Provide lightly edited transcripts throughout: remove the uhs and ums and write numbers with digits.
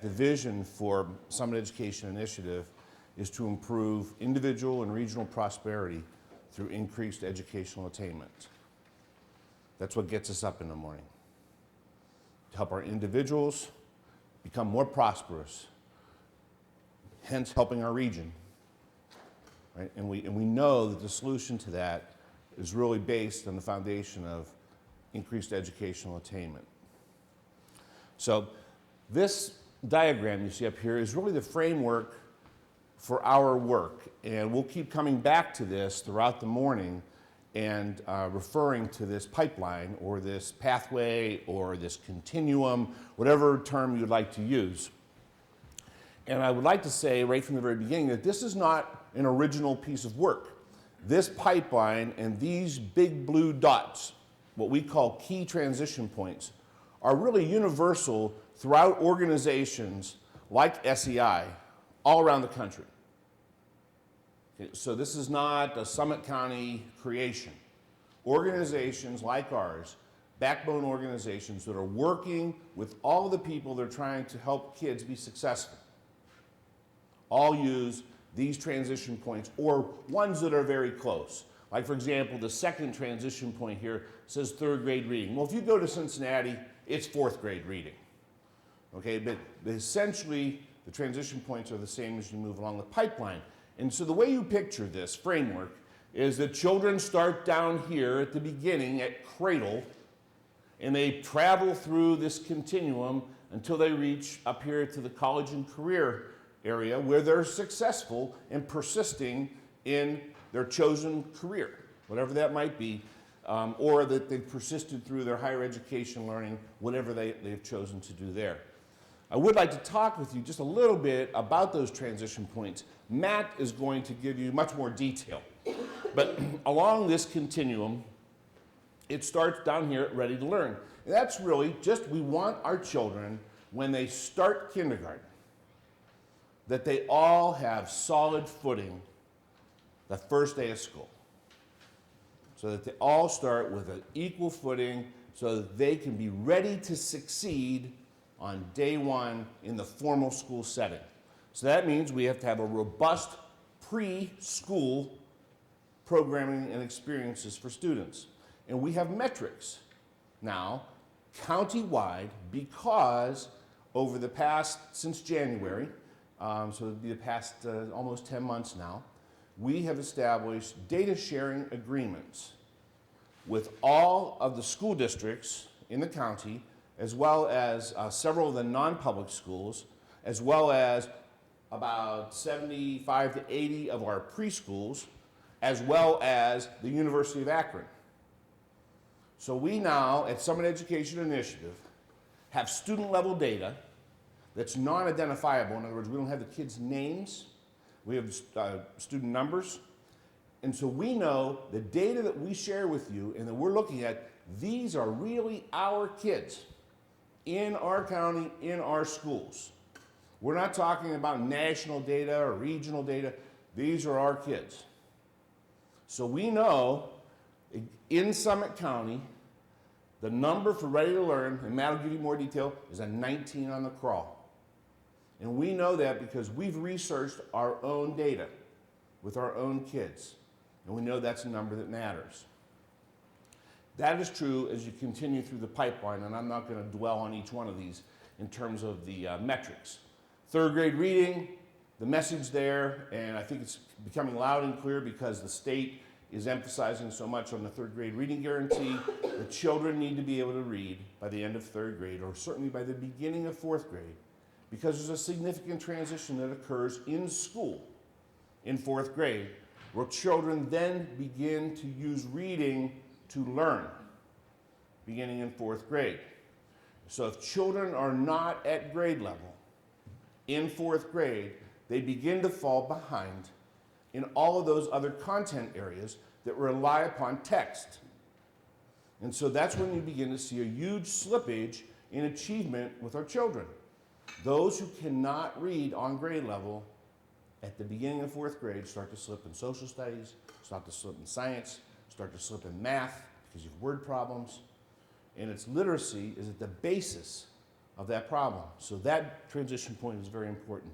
the vision for Summit Education Initiative is to improve individual and regional prosperity through increased educational attainment. That's what gets us up in the morning. To help our individuals become more prosperous, hence helping our region. Right? And we know that the solution to that is really based on the foundation of increased educational attainment. So this diagram you see up here is really the framework for our work, and we'll keep coming back to this throughout the morning and referring to this pipeline or this pathway or this continuum, whatever term you'd like to use. And I would like to say right from the very beginning that this is not an original piece of work. This pipeline and these big blue dots, what we call key transition points, are really universal throughout organizations like SEI all around the country. Okay, so this is not a Summit County creation. Organizations like ours, backbone organizations that are working with all the people that are trying to help kids be successful, all use these transition points or ones that are very close. Like, for example, the second transition point here says third grade reading. Well, if you go to Cincinnati, it's fourth grade reading. Okay, but essentially the transition points are the same as you move along the pipeline. And so the way you picture this framework is that children start down here at the beginning at Cradle, and they travel through this continuum until they reach up here to the college and career area where they're successful and persisting in their chosen career, whatever that might be, or that they've persisted through their higher education learning, whatever they've chosen to do there. I would like to talk with you just a little bit about those transition points. Matt is going to give you much more detail. But along this continuum, it starts down here at Ready to Learn. And that's really just, we want our children, when they start kindergarten, that they all have solid footing the first day of school. So that they all start with an equal footing so that they can be ready to succeed on day one in the formal school setting. So that means we have to have a robust preschool programming and experiences for students. And we have metrics now, county-wide, because over the past, since January, so it'll be the past almost 10 months now, we have established data sharing agreements with all of the school districts in the county, as well as several of the non-public schools, as well as about 75 to 80 of our preschools, as well as the University of Akron. So we now, at Summit Education Initiative, have student-level data that's non-identifiable. In other words, we don't have the kids' names. We have student numbers. And so we know the data that we share with you and that we're looking at, these are really our kids in our county, in our schools. We're not talking about national data or regional data. These are our kids. So we know in Summit County, the number for Ready to Learn, and Matt will give you more detail, is a 19 on the crawl. And we know that because we've researched our own data with our own kids. And we know that's a number that matters. That is true as you continue through the pipeline, and I'm not going to dwell on each one of these in terms of the metrics. Third grade reading, the message there, and I think it's becoming loud and clear because the state is emphasizing so much on the third grade reading guarantee. The children need to be able to read by the end of third grade, or certainly by the beginning of fourth grade, because there's a significant transition that occurs in school in fourth grade, where children then begin to use reading to learn, beginning in fourth grade. So if children are not at grade level in fourth grade, they begin to fall behind in all of those other content areas that rely upon text. And so that's when you begin to see a huge slippage in achievement with our children. Those who cannot read on grade level at the beginning of fourth grade start to slip in social studies, start to slip in science, start to slip in math because you have word problems. And its literacy is at the basis of that problem. So that transition point is very important.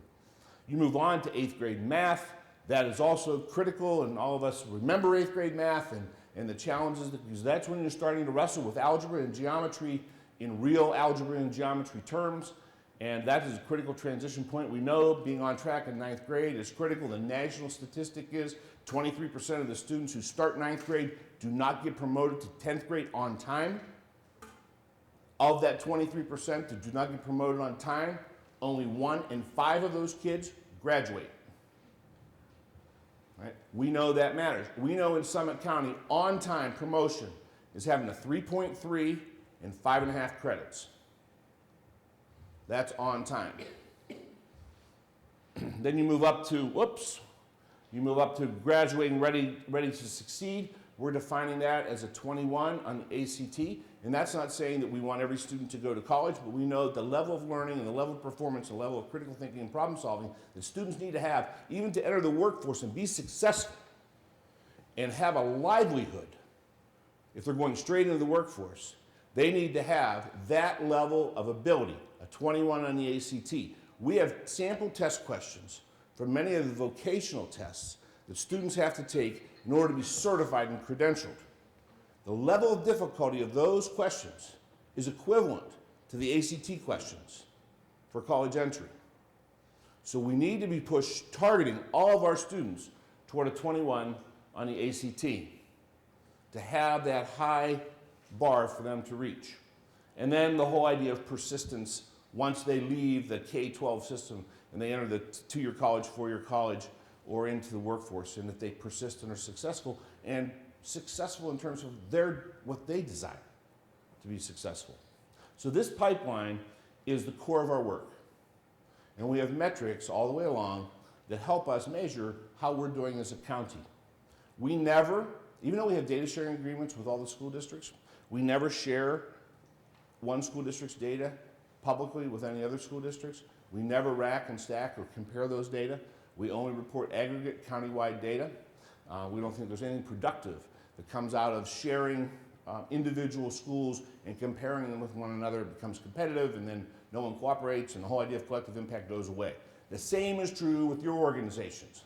You move on to 8th grade math. That is also critical, and all of us remember 8th grade math and the challenges, because that's when you're starting to wrestle with algebra and geometry in real algebra and geometry terms, and that is a critical transition point. We know being on track in 9th grade is critical. The national statistic is 23% of the students who start 9th grade do not get promoted to 10th grade on time. Of that 23% that do not get promoted on time, only 1 in 5 of those kids graduate. Right? We know that matters. We know in Summit County, on-time promotion is having a 3.3 and 5.5 credits. That's on time. Then you move up to, graduating ready to succeed. We're defining that as a 21 on the ACT, and that's not saying that we want every student to go to college, but we know the level of learning and the level of performance, the level of critical thinking and problem solving that students need to have even to enter the workforce and be successful and have a livelihood. If they're going straight into the workforce, they need to have that level of ability, a 21 on the ACT. We have sample test questions for many of the vocational tests that students have to take in order to be certified and credentialed. The level of difficulty of those questions is equivalent to the ACT questions for college entry. So we need to be targeting all of our students toward a 21 on the ACT to have that high bar for them to reach. And then the whole idea of persistence once they leave the K-12 system and they enter the 2-year college, 4-year college, or into the workforce, and that they persist and are successful, and successful in terms of what they desire to be successful. So this pipeline is the core of our work. And we have metrics all the way along that help us measure how we're doing as a county. We never, even though we have data sharing agreements with all the school districts, we never share one school district's data publicly with any other school districts. We never rack and stack or compare those data. We only report aggregate countywide data. We don't think there's anything productive that comes out of sharing individual schools and comparing them with one another. It becomes competitive, and then no one cooperates, and the whole idea of collective impact goes away. The same is true with your organizations.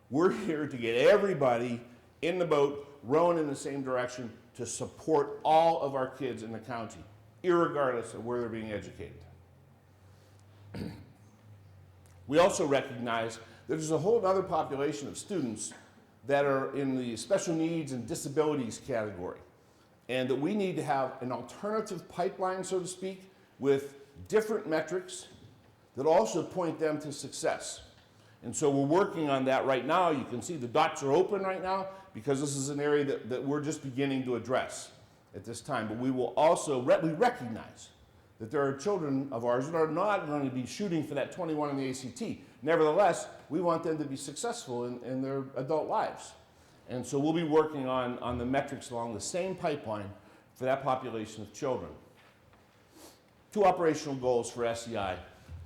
We're here to get everybody in the boat, rowing in the same direction, to support all of our kids in the county, irregardless of where they're being educated. We also recognize that there's a whole other population of students that are in the special needs and disabilities category, and that we need to have an alternative pipeline, so to speak, with different metrics that also point them to success. And so we're working on that right now. You can see the dots are open right now because this is an area that we're just beginning to address at this time. But we will also, we recognize that there are children of ours that are not going to be shooting for that 21 in the ACT. Nevertheless, we want them to be successful in their adult lives. And so we'll be working on the metrics along the same pipeline for that population of children. 2 operational goals for SEI.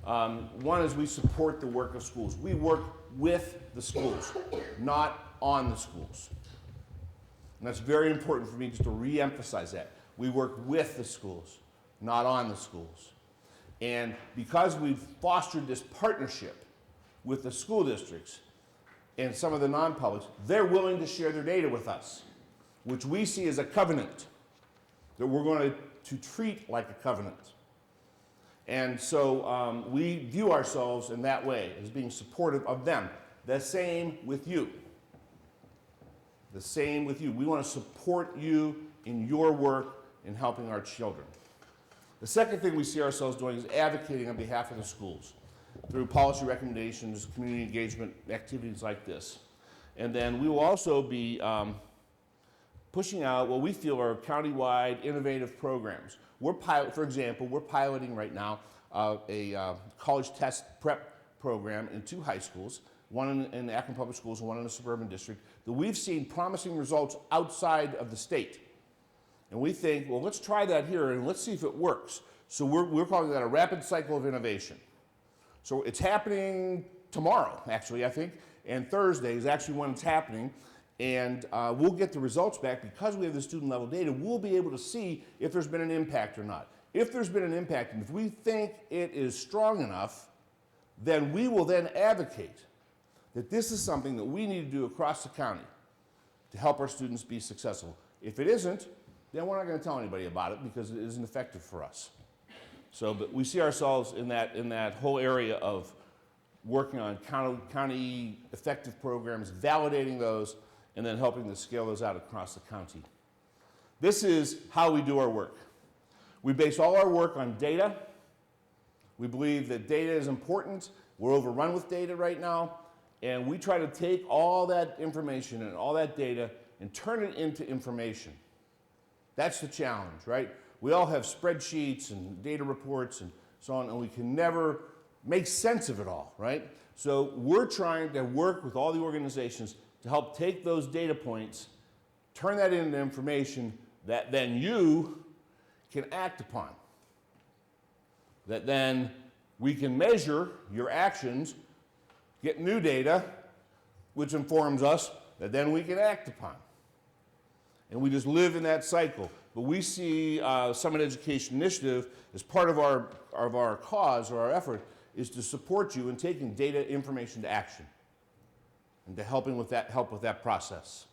One is we support the work of schools. We work with the schools, not on the schools. And that's very important for me just to re-emphasize that. We work with the schools, not on the schools. And because we've fostered this partnership with the school districts and some of the non-publics, they're willing to share their data with us, which we see as a covenant that we're going to treat like a covenant. And so we view ourselves in that way, as being supportive of them. The same with you. The same with you. We want to support you in your work in helping our children. The second thing we see ourselves doing is advocating on behalf of the schools through policy recommendations, community engagement activities like this. And then we will also be pushing out what we feel are countywide innovative programs. For example, we're piloting right now a college test prep program in 2 high schools, one in the Akron Public Schools and one in the suburban district, that we've seen promising results outside of the state. And we think, well, let's try that here and let's see if it works. So we're calling that a rapid cycle of innovation. So it's happening tomorrow, actually, I think, and Thursday is actually when it's happening. And we'll get the results back because we have the student level data. We'll be able to see if there's been an impact or not. If there's been an impact, and if we think it is strong enough, then we will then advocate that this is something that we need to do across the county to help our students be successful. If it isn't, then we're not going to tell anybody about it because it isn't effective for us. So, but we see ourselves in that whole area of working on county effective programs, validating those, and then helping to scale those out across the county. This is how we do our work. We base all our work on data. We believe that data is important. We're overrun with data right now, and we try to take all that information and all that data and turn it into information. That's the challenge, right? We all have spreadsheets and data reports and so on, and we can never make sense of it all, right? So we're trying to work with all the organizations to help take those data points, turn that into information that then you can act upon. That then we can measure your actions, get new data, which informs us, that then we can act upon. And we just live in that cycle. But we see Summit Education Initiative as part of our cause or our effort is to support you in taking data information to action and to help with that process.